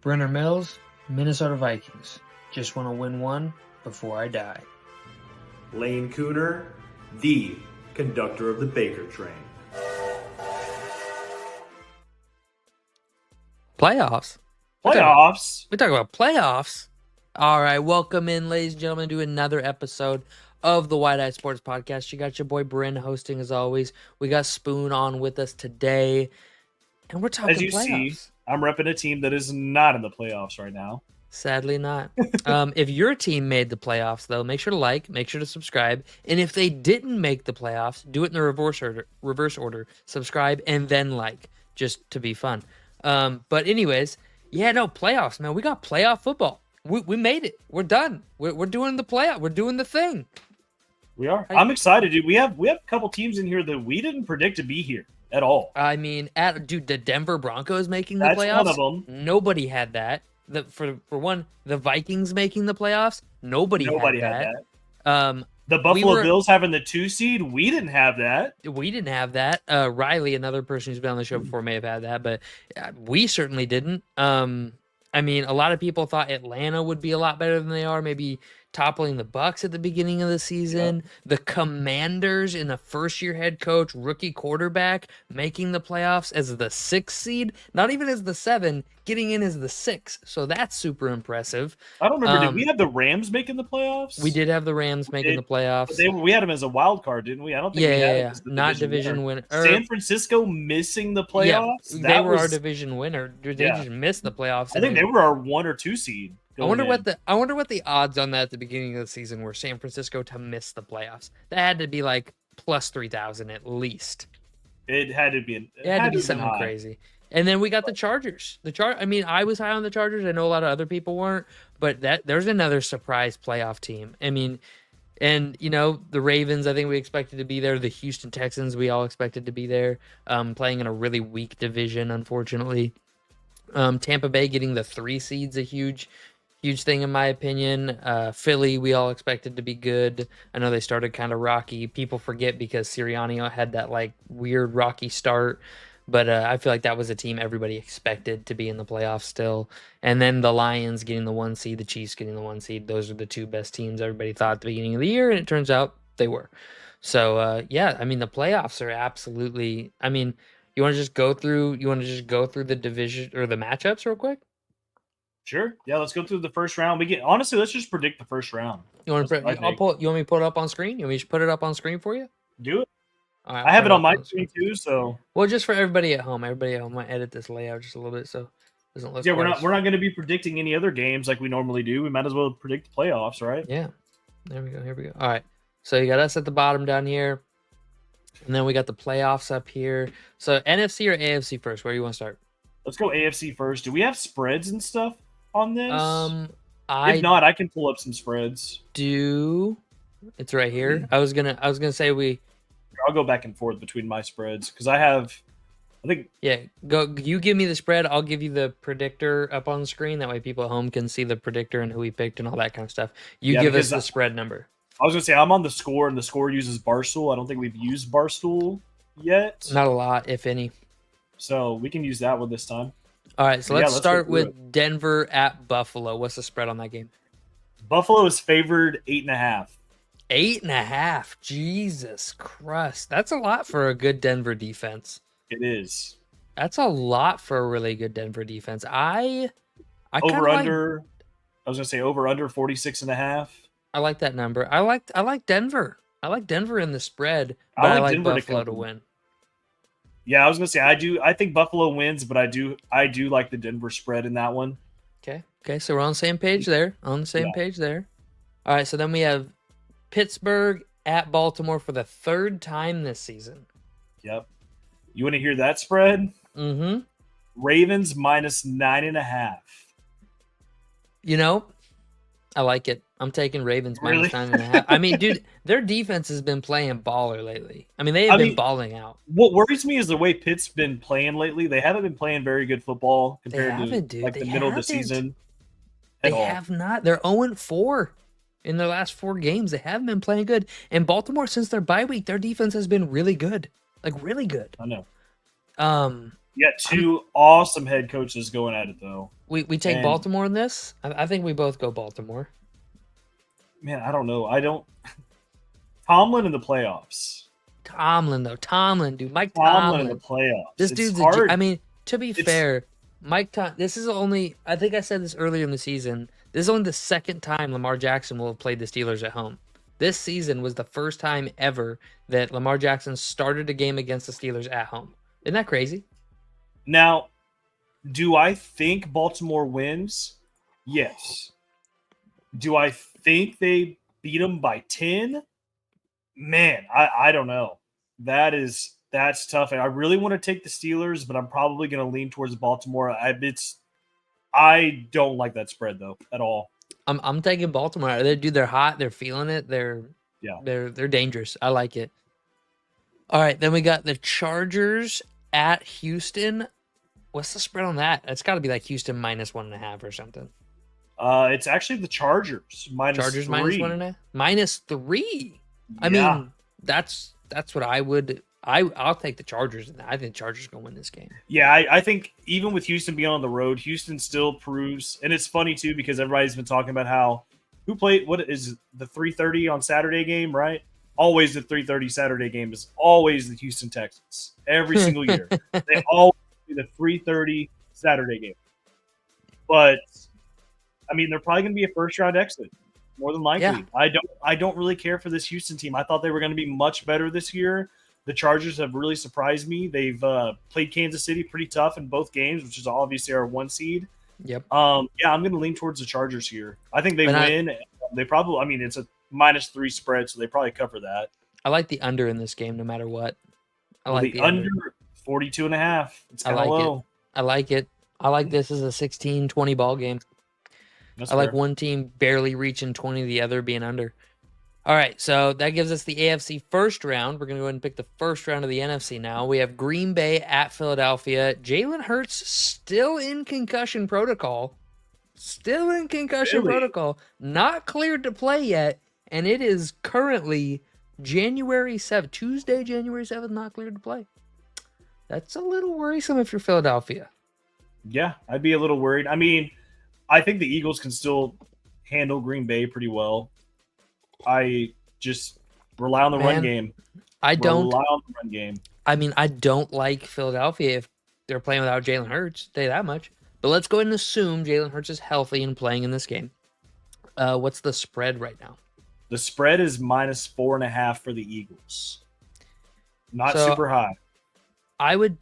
Brenner Mills, Minnesota Vikings. Just want to win one before I die. Lane Cooner, the conductor of the Baker train. Playoffs? Playoffs? We talk about playoffs. All right, welcome in, ladies and gentlemen, to another episode of the Wide Eye Sports Podcast. You got your boy Bryn hosting as always. We got Spoon on with us today, and we're talking As you playoffs. see, I'm repping a team that is not in the playoffs right now. Sadly not. If your team made the playoffs, though, make sure to like, make sure to subscribe. And if they didn't make the playoffs, do it in the reverse order. Subscribe and then like, just to be fun. But anyways, yeah, no, playoffs, man. We got playoff football. We made it. We're done. We're doing the playoff. We're doing the thing. We are. I'm excited, dude. We have a couple teams in here that we didn't predict to be here at all. I mean, the Denver Broncos making the That's playoffs. one of them. Nobody had that. For one, the Vikings making the playoffs. Nobody had that. The Buffalo Bills having the 2 seed. We didn't have that. We didn't have that. Riley, another person who's been on the show before, may have had that, but we certainly didn't. I mean, a lot of people thought Atlanta would be a lot better than they are, maybe toppling the Bucs at the beginning of the season. Yep. The Commanders in a first-year head coach, rookie quarterback, making the playoffs as the 6th seed, not even as the 7, getting in as the 6. So that's super impressive. I don't remember. Did we have the Rams making the playoffs? We did have the Rams making the playoffs. We had them as a wild card, didn't we? I don't think we had them as the not division winner. San Francisco missing the playoffs? Yeah, they were our division winner. They just missed the playoffs. I think they were our 1 or 2 seed. I wonder what the odds on that at the beginning of the season were. San Francisco to miss the playoffs. That had to be like plus 3,000 at least. It had to be. It had to be something crazy. And then we got the Chargers. I mean, I was high on the Chargers. I know a lot of other people weren't, but there's another surprise playoff team. I mean, and the Ravens, I think we expected to be there. The Houston Texans, we all expected to be there. Playing in a really weak division, unfortunately. Tampa Bay getting the 3 seeds, a huge thing in my opinion. Philly, we all expected to be good. I know they started kind of rocky. People forget because Sirianni had that like weird rocky start. But I feel like that was a team everybody expected to be in the playoffs still. And then the Lions getting the 1 seed, the Chiefs getting the 1 seed. Those are the 2 best teams everybody thought at the beginning of the year, and it turns out they were. So, yeah, I mean, the playoffs are absolutely – I mean, you want to just go through the division or the matchups real quick? Sure. Yeah, let's go through the first round. Honestly, let's just predict the first round. You want me to put it up on screen? You want me to put it up on screen for you? Do it. All right, I have it on my screen too, so. Well, just for everybody at home. Everybody at home, I edit this layout just a little bit so it doesn't look. Yeah, we're not going to be predicting any other games like we normally do. We might as well predict the playoffs, right? Yeah. There we go. Here we go. All right. So you got us at the bottom down here, and then we got the playoffs up here. So NFC or AFC first? Where do you want to start? Let's go AFC first. Do we have spreads and stuff on this? If not, I can pull up some spreads. It's right here. I was gonna say I'll go back and forth between my spreads because I think. Yeah, go. You give me the spread. I'll give you the predictor up on the screen. That way, people at home can see the predictor and who we picked and all that kind of stuff. You give us the spread number. I was gonna say I'm on the score, and the score uses Barstool. I don't think we've used Barstool yet. Not a lot, if any. So we can use that one this time. All right, so let's start with Denver at Buffalo. What's the spread on that game? Buffalo is favored 8.5. 8.5. Jesus Christ. That's a lot for a good Denver defense. It is. That's a lot for a really good Denver defense. I was gonna say over under 46.5. I like that number. I like Denver. I like Denver in the spread, but I like Buffalo to win. Yeah, I was gonna say I think Buffalo wins, but I do like the Denver spread in that one. Okay, so we're on the same page there. All right, so then we have Pittsburgh at Baltimore for the 3rd time this season. Yep. You want to hear that spread? Mm-hmm. Ravens minus 9.5. I like it. I'm taking Ravens minus 9.5. I mean, dude, their defense has been playing baller lately. I mean, they have been balling out. What worries me is the way Pitt's been playing lately. They haven't been playing very good football compared to the middle of the season. They have not. They're 0-4 in their last 4 games. They haven't been playing good. And Baltimore, since their bye week, their defense has been really good. Like, really good. I know. You got two awesome head coaches going at it, though. We take Baltimore in this? I think we both go Baltimore. Man, I don't know. Tomlin in the playoffs. Tomlin, dude. Mike Tomlin in the playoffs. This dude's hard. I mean, to be fair, this is only, I think I said this earlier in the season, this is only the second time Lamar Jackson will have played the Steelers at home. This season was the first time ever that Lamar Jackson started a game against the Steelers at home. Isn't that crazy? Now, do I think Baltimore wins? Yes. Do I think they beat them by 10? Man, I don't know. That's tough. I really want to take the Steelers, but I'm probably going to lean towards Baltimore. I don't like that spread though at all. I'm taking Baltimore. They're hot. They're feeling it. They're dangerous. I like it. All right, then we got the Chargers at Houston. What's the spread on that? It's got to be like Houston minus 1.5 or something. It's actually the Chargers minus Chargers 3. minus 1.5. -3. I mean, that's what I would. I'll take the Chargers, and I think the Chargers gonna win this game. Yeah, I think even with Houston being on the road, Houston still proves, and it's funny too because everybody's been talking about how what is the 3:30 on Saturday game, right? Always the 3:30 Saturday game is always the Houston Texans every single year. They always do the 3:30 Saturday game, but I mean they're probably gonna be a first round exit. More than likely. Yeah. I don't really care for this Houston team. I thought they were going to be much better this year. The Chargers have really surprised me. They've played Kansas City pretty tough in both games, which is obviously our 1 seed. Yep. I'm going to lean towards the Chargers here. I think they win. They probably, I mean, it's a -3 spread, so they probably cover that. I like the under in this game no matter what. I like the under 42.5. It's kind of low. I like it. I like this as a 16-20 ball game. I like one team barely reaching 20, the other being under. All right, so that gives us the AFC first round. We're going to go ahead and pick the first round of the NFC now. We have Green Bay at Philadelphia. Jalen Hurts still in concussion protocol. Not cleared to play yet, and it is currently January 7th. Tuesday, January 7th, not cleared to play. That's a little worrisome if you're Philadelphia. Yeah, I'd be a little worried. I mean, I think the Eagles can still handle Green Bay pretty well. I just rely on the run game. I mean, I don't like Philadelphia if they're playing without Jalen Hurts. Say that much. But let's go ahead and assume Jalen Hurts is healthy and playing in this game. What's the spread right now? The spread is -4.5 for the Eagles. Not super high. I would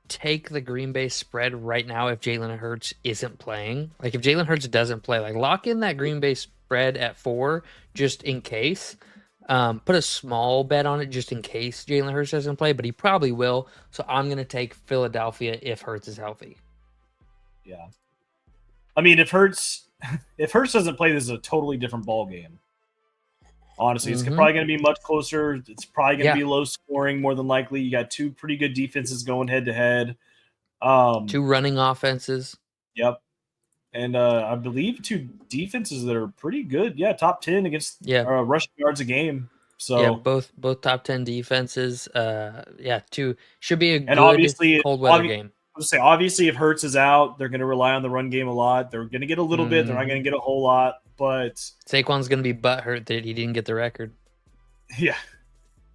take the Green Bay spread right now if Jalen Hurts isn't playing. Like if Jalen Hurts doesn't play, like lock in that Green Bay spread at 4 just in case. Put a small bet on it just in case Jalen Hurts doesn't play, but he probably will. So I'm going to take Philadelphia if Hurts is healthy. Yeah. I mean, if Hurts doesn't play, this is a totally different ball game. Honestly, it's probably going to be much closer. It's probably going to be low scoring more than likely. You got two pretty good defenses going head to head. 2 running offenses. Yep. And I believe 2 defenses that are pretty good. Yeah, top 10 against rushing yards a game. So yeah, both top 10 defenses. Should be a good cold weather game. I would say obviously if Hurts is out, they're going to rely on the run game a lot. They're going to get a little bit. They're not going to get a whole lot. But Saquon's going to be butthurt that he didn't get the record. Yeah.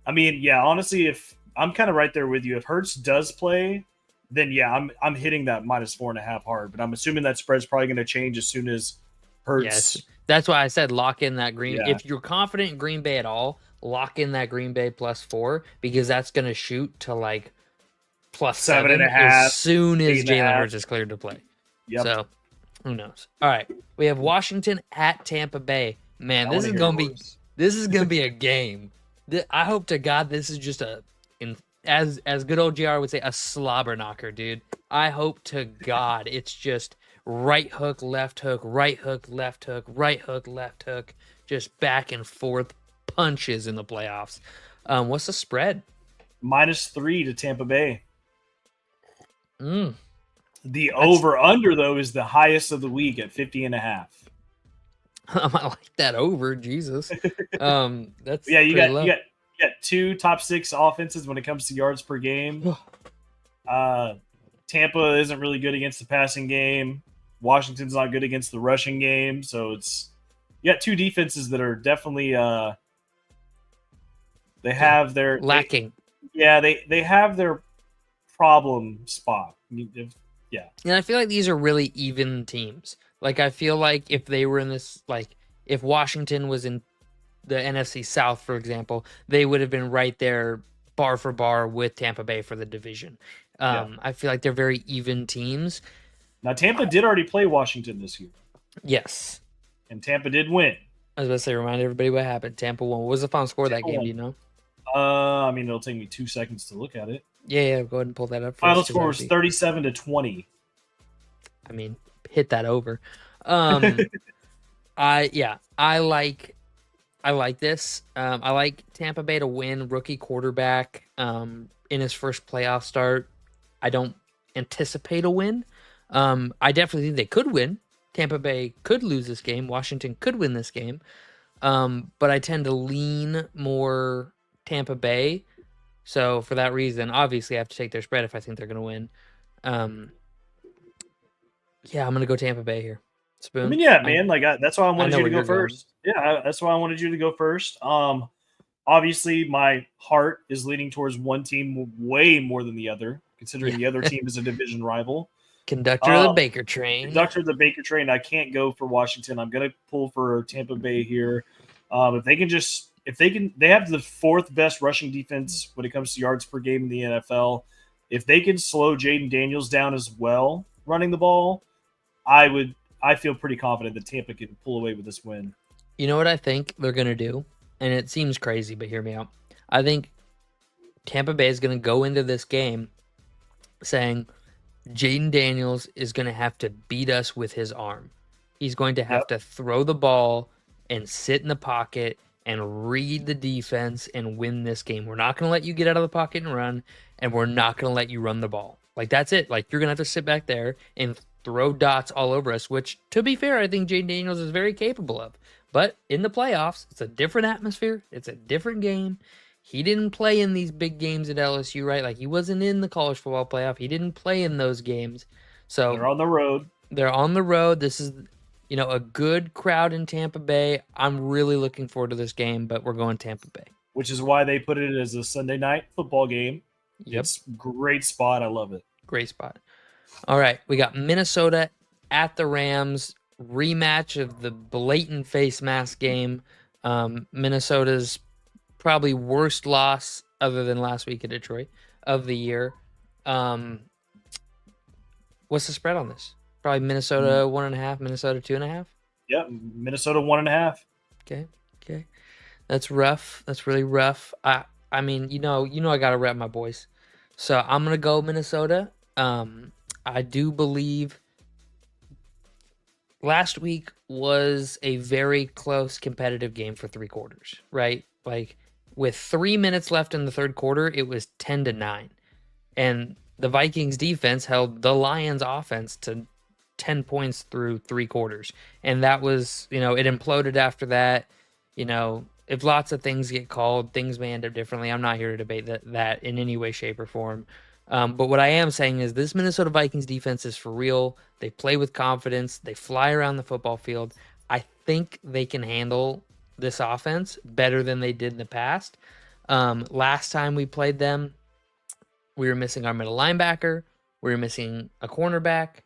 I mean, yeah, honestly, if I'm kind of right there with you. If Hurts does play, then yeah, I'm hitting that -4.5 hard. But I'm assuming that spread's probably going to change as soon as Hurts. Yes. That's why I said lock in that Green. Yeah. If you're confident in Green Bay at all, lock in that Green Bay +4 because that's going to shoot to like +7.5 as soon as Jalen Hurts is cleared to play. Yep. So who knows? All right, we have Washington at Tampa Bay. Man, this is gonna be a game. I hope to God this is just as good old JR would say, a slobber knocker, dude. I hope to God it's just right hook, left hook, right hook, left hook, right hook, left hook, just back and forth punches in the playoffs. What's the spread? -3 to Tampa Bay. The over-under, though, is the highest of the week at 50.5. I might like that over, Jesus. That's you got 2 top 6 offenses when it comes to yards per game. Tampa isn't really good against the passing game. Washington's not good against the rushing game. So it's you got two defenses that are definitely they have their lacking. They have their problem spot. Yeah. And I feel like these are really even teams. Like I feel like if they were in this, like if Washington was in the NFC South, for example, they would have been right there bar for bar with Tampa Bay for the division. I feel like they're very even teams. Now Tampa did already play Washington this year. Yes. And Tampa did win. I was about to say, remind everybody what happened. Tampa won. What was the final score of that game? Won. Do you know? I mean, it'll take me 2 seconds to look at it. Yeah. Go ahead and pull that up. Final score was 37-20. I mean, hit that over. I like this. I like Tampa Bay to win. Rookie quarterback in his first playoff start. I don't anticipate a win. I definitely think they could win. Tampa Bay could lose this game. Washington could win this game. But I tend to lean more Tampa Bay. So for that reason, obviously I have to take their spread if I think they're going to win. Yeah, I'm going to go Tampa Bay here. Spoon. I mean, yeah, man. That's why I wanted you to go first. Going. Yeah, that's why I wanted you to go first. Obviously, my heart is leaning towards one team way more than the other, considering the other team is a division rival. Conductor of the Baker train. Conductor of the Baker train. I can't go for Washington. I'm going to pull for Tampa Bay here. They have the fourth best rushing defense when it comes to yards per game in the NFL. If they can slow Jaden Daniels down as well running the ball, I feel pretty confident that Tampa can pull away with this win. You know what I think they're going to do? And it seems crazy, but hear me out. I think Tampa Bay is going to go into this game saying Jaden Daniels is going to have to beat us with his arm. He's going to have to throw the ball and sit in the pocket and read the defense and win this game. We're not going to let you get out of the pocket and run, and we're not going to let you run the ball. Like, that's it. Like, you're going to have to sit back there and throw dots all over us, which, to be fair, I think Jaden Daniels is very capable of. But in the playoffs, it's a different atmosphere. It's a different game. He didn't play in these big games at LSU, right? Like, he wasn't in the college football playoff. He didn't play in those games. So they're on the road. They're on the road. This is, a good crowd in Tampa Bay. I'm really looking forward to this game, but we're going Tampa Bay. Which is why they put it as a Sunday night football game. Yep. It's a great spot. I love it. Great spot. All right, we got Minnesota at the Rams, rematch of the blatant face mask game. Minnesota's probably worst loss other than last week at Detroit of the year. What's the spread on this? Probably Minnesota 1.5, Minnesota 2.5. Yep, Minnesota 1.5. Okay. That's rough. That's really rough. I mean, I gotta rep my boys. So I'm gonna go Minnesota. I do believe last week was a very close competitive game for 3 quarters, right? Like with 3 minutes left in the third quarter, it was 10-9. And the Vikings defense held the Lions offense to 10 points through 3 quarters. And that was, it imploded after that. If lots of things get called, things may end up differently. I'm not here to debate that in any way, shape, or form. But what I am saying is this Minnesota Vikings defense is for real. They play with confidence. They fly around the football field. I think they can handle this offense better than they did in the past. Last time we played them, we were missing our middle linebacker. We were missing a cornerback.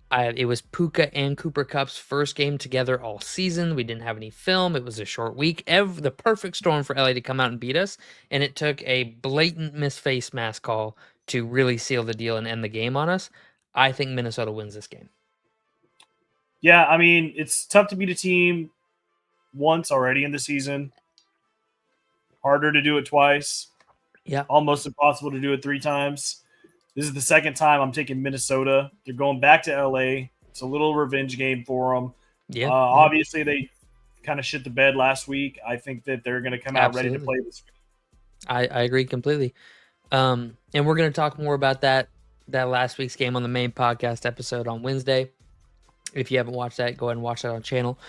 It was Puka and Cooper Kupp's first game together all season. We didn't have any film. It was a short week. The perfect storm for LA to come out and beat us. And it took a blatant missed face mask call to really seal the deal and end the game on us. I think Minnesota wins this game. Yeah, I mean, it's tough to beat a team once already in the season. Harder to do it twice. Yeah. Almost impossible to do it 3 times. This is the second time I'm taking Minnesota. They're going back to LA. It's a little revenge game for them. Yeah. Obviously, they kind of shit the bed last week. I think that they're going to come out ready to play this week. I agree completely. And we're going to talk more about that last week's game on the main podcast episode on Wednesday. If you haven't watched that, go ahead and watch that on channel.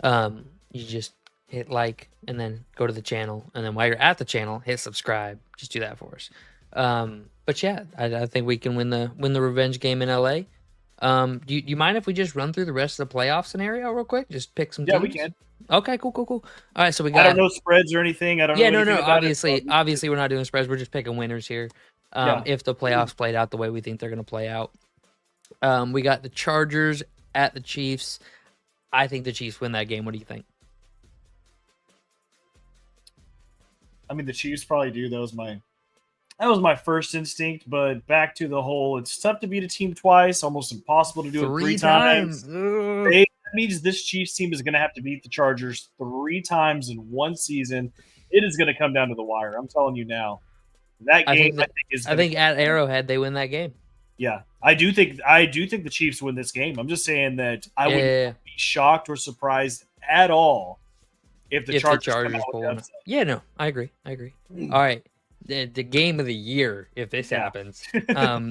You just hit like and then go to the channel. And then while you're at the channel, hit subscribe. Just do that for us. But yeah, I think we can win the revenge game in LA. Do you mind if we just run through the rest of the playoff scenario real quick? Just pick some Yeah, teams. we can. Okay, cool. All right, so we I don't got. know spreads or anything. I don't Yeah, know anything no. about it. So Obviously, we're not doing spreads. We're just picking winners here. Yeah. If the playoffs played out the way we think they're going to play out. We got the Chargers at the Chiefs. I think the Chiefs win that game. What do you think? I mean, the Chiefs probably do. That was my first instinct. But back to the whole, it's tough to beat a team twice. Almost impossible to do it three times. Ugh. That means this Chiefs team is going to have to beat the Chargers 3 times in one season. It is going to come down to the wire. I'm telling you now. That game, I think at Arrowhead they win that game. Yeah, I do think the Chiefs win this game. I'm just saying that I wouldn't be shocked or surprised at all if the Chargers pull one. Yeah, no, I agree. All right, the game of the year if this happens.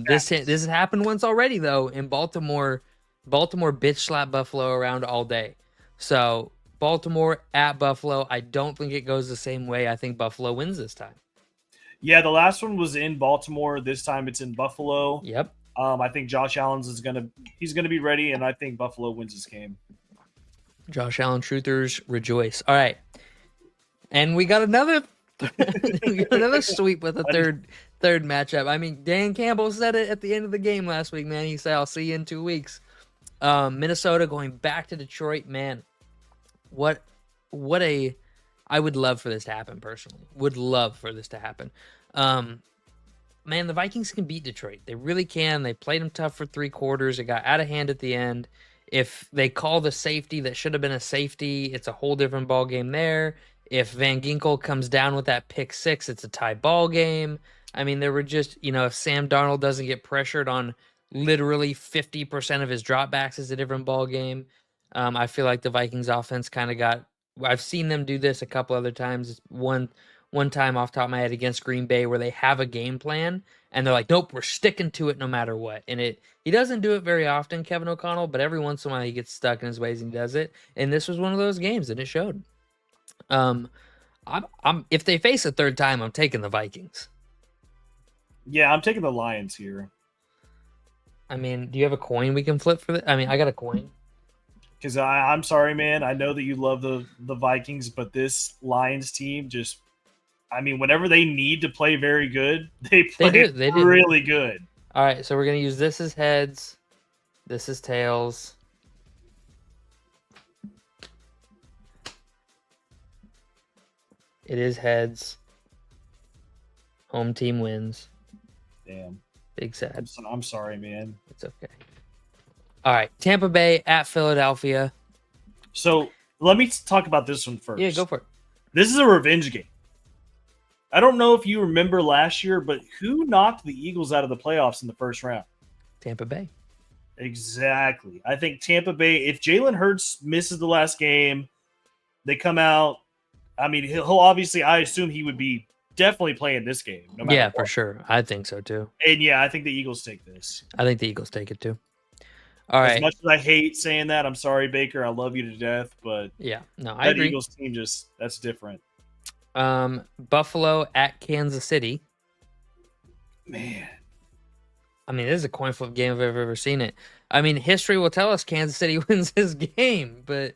This has happened once already though in Baltimore. Baltimore bitch slapped Buffalo around all day. So Baltimore at Buffalo. I don't think it goes the same way. I think Buffalo wins this time. Yeah, the last one was in Baltimore. This time it's in Buffalo. Yep. I think Josh Allen's he's gonna be ready, and I think Buffalo wins this game. Josh Allen truthers rejoice. All right, and we got another sweep with a third matchup. I mean, Dan Campbell said it at the end of the game last week. Man, he said, "I'll see you in 2 weeks." Minnesota going back to Detroit. Man, what a I would love for this to happen personally. Would love for this to happen. Man, the Vikings can beat Detroit. They really can. They played them tough for 3 quarters. It got out of hand at the end. If they call the safety that should have been a safety, it's a whole different ball game there. If Van Ginkel comes down with that pick 6, it's a tie ball game. I mean, there were just, if Sam Darnold doesn't get pressured on literally 50% of his dropbacks, it's a different ball game. I feel like the Vikings offense kind of got. I've seen them do this a couple other times. One time off the top of my head against Green Bay where they have a game plan and they're like, nope, we're sticking to it no matter what. And he doesn't do it very often, Kevin O'Connell, but every once in a while he gets stuck in his ways and he does it. And this was one of those games and it showed. If they face a third time, I'm taking the Vikings. Yeah, I'm taking the Lions here. I mean, do you have a coin we can flip for that? I mean, I got a coin. Because I'm sorry, man. I know that you love the Vikings, but this Lions team just, I mean, whenever they need to play very good, they play really good. All right, so we're going to use this as heads. This is tails. It is heads. Home team wins. Damn. Big sad. I'm sorry, man. It's okay. All right, Tampa Bay at Philadelphia. So let me talk about this one first. Yeah, go for it. This is a revenge game. I don't know if you remember last year, but who knocked the Eagles out of the playoffs in the first round? Tampa Bay. Exactly. I think Tampa Bay, if Jalen Hurts misses the last game, they come out. I mean, he'll obviously, I assume he would be definitely playing this game. No matter what. For sure. I think so too. And yeah, I think the Eagles take this. I think the Eagles take it too. All right. As much as I hate saying that, I'm sorry, Baker. I love you to death, but yeah, no, I agree. Eagles team that's different. Buffalo at Kansas City. Man, I mean, this is a coin flip game if I've ever seen it. I mean, history will tell us Kansas City wins this game, but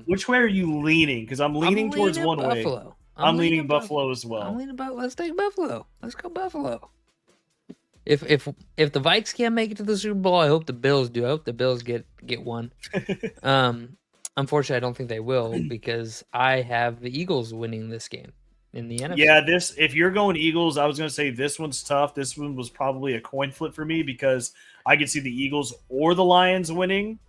which way are you leaning? Because I'm leaning towards one Buffalo. way. I'm leaning Buffalo as well. Let's take Buffalo. Let's go Buffalo. If the Vikes can't make it to the Super Bowl, I hope the Bills do. I hope the Bills get one. Unfortunately, I don't think they will because I have the Eagles winning this game in the NFC. Yeah, if you're going Eagles, I was going to say this one's tough. This one was probably a coin flip for me because I could see the Eagles or the Lions winning.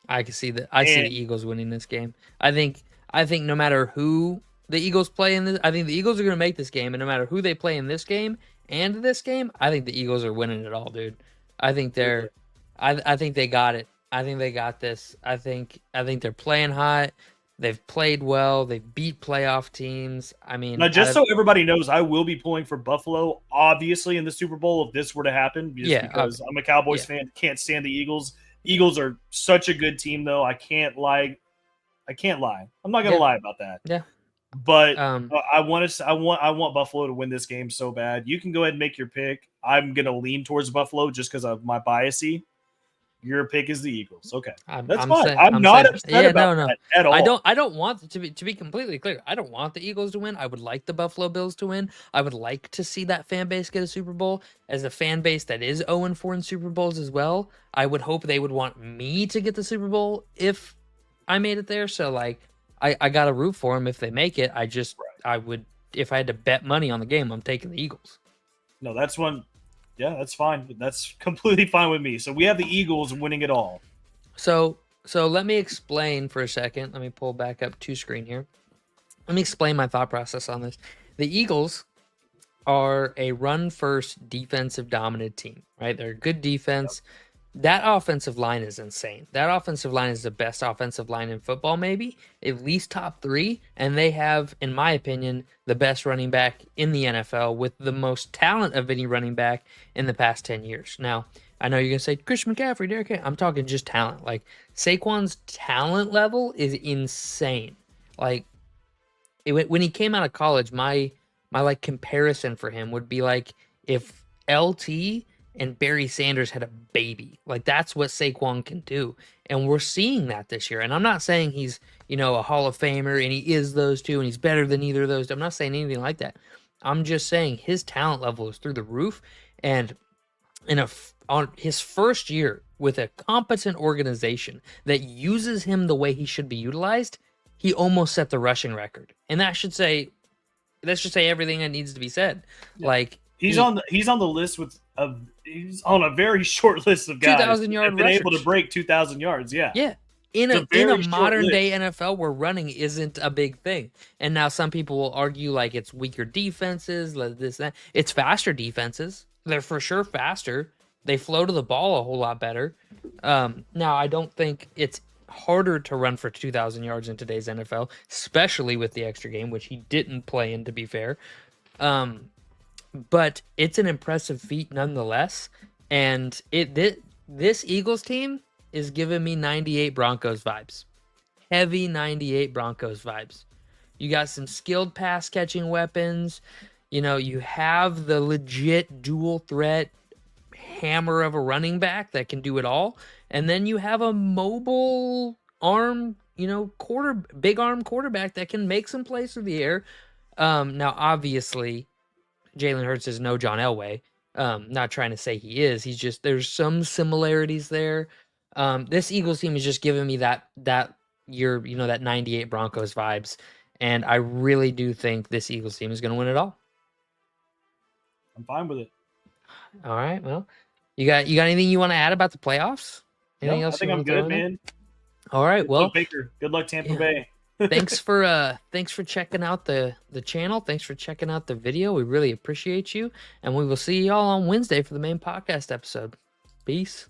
I can see that. I see the Eagles winning this game. I think no matter who the Eagles play in this, I think the Eagles are going to make this game, and no matter who they play in this game and this game, I think the Eagles are winning it all, dude. I think they're. I think they got it. I think they got this. I think they're playing hot. They've played well. They beat playoff teams. I mean, now, just so everybody knows, I will be pulling for Buffalo, obviously, in the Super Bowl if this were to happen. Because I'm a Cowboys fan, can't stand the Eagles. Eagles are such a good team, though. I can't lie. I'm not gonna lie about that. Yeah. But Um, I want Buffalo to win this game so bad. You can go ahead and make your pick. I'm gonna lean towards Buffalo just because of my biasy. Your pick is the Eagles. Okay, that's I'm fine. saying, I'm I'm not saying, upset yeah, about no, no. that at all. I don't want to be completely clear. I don't want the Eagles to win. I would like the Buffalo Bills to win. I would like to see that fan base get a Super Bowl. As a fan base that is 0-4 in Super Bowls as well, I would hope they would want me to get the Super Bowl if I made it there. So like, I gotta root for them if they make it. I would, if I had to bet money on the game, I'm taking the Eagles. No, that's one. Yeah, that's fine. That's completely fine with me. So we have the Eagles winning it all. So let me explain for a second. Let me pull back up to screen here. Let me explain my thought process on this. The Eagles are a run first defensive dominant team, right? They're a good defense. That offensive line is insane. That offensive line is the best offensive line in football, maybe at least top 3. And they have, in my opinion, the best running back in the NFL with the most talent of any running back in the past 10 years. Now, I know you're going to say Christian McCaffrey, Derrick Henry. I'm talking just talent. Like Saquon's talent level is insane. Like when he came out of college, my like comparison for him would be like if LT and Barry Sanders had a baby. Like that's what Saquon can do. And we're seeing that this year. And I'm not saying he's, a Hall of Famer and he is those two and he's better than either of those two. I'm not saying anything like that. I'm just saying his talent level is through the roof. And on his first year with a competent organization that uses him the way he should be utilized, he almost set the rushing record. And that should say everything that needs to be said. Yeah. Like he's on the list he's on a very short list of guys 2,000 yard been able to rushers. break 2,000 yards. Yeah. Yeah. In a very short modern list. day NFL where running isn't a big thing. And now some people will argue like it's weaker defenses, this, that. It's faster defenses. They're for sure faster. They flow to the ball a whole lot better. Now, I don't think it's harder to run for 2,000 yards in today's NFL, especially with the extra game, which he didn't play in, to be fair. But it's an impressive feat nonetheless. And this Eagles team is giving me 98 Broncos vibes. Heavy 98 Broncos vibes. You got some skilled pass catching weapons. You have the legit dual threat hammer of a running back that can do it all. And then you have a mobile arm, big arm quarterback that can make some plays through the air. Now, obviously, Jalen Hurts is no John Elway. Not trying to say he is. He's just, there's some similarities there. This Eagles team is just giving me that year, that 98 Broncos vibes. And I really do think this Eagles team is going to win it all. I'm fine with it. All right. Well, you got anything you want to add about the playoffs? Anything else? I think I'm good, man. All right. Good well, luck, Baker. Good luck, Tampa Bay. thanks for checking out the channel. Thanks for checking out the video. We really appreciate you, and we will see y'all on Wednesday for the main podcast episode. Peace.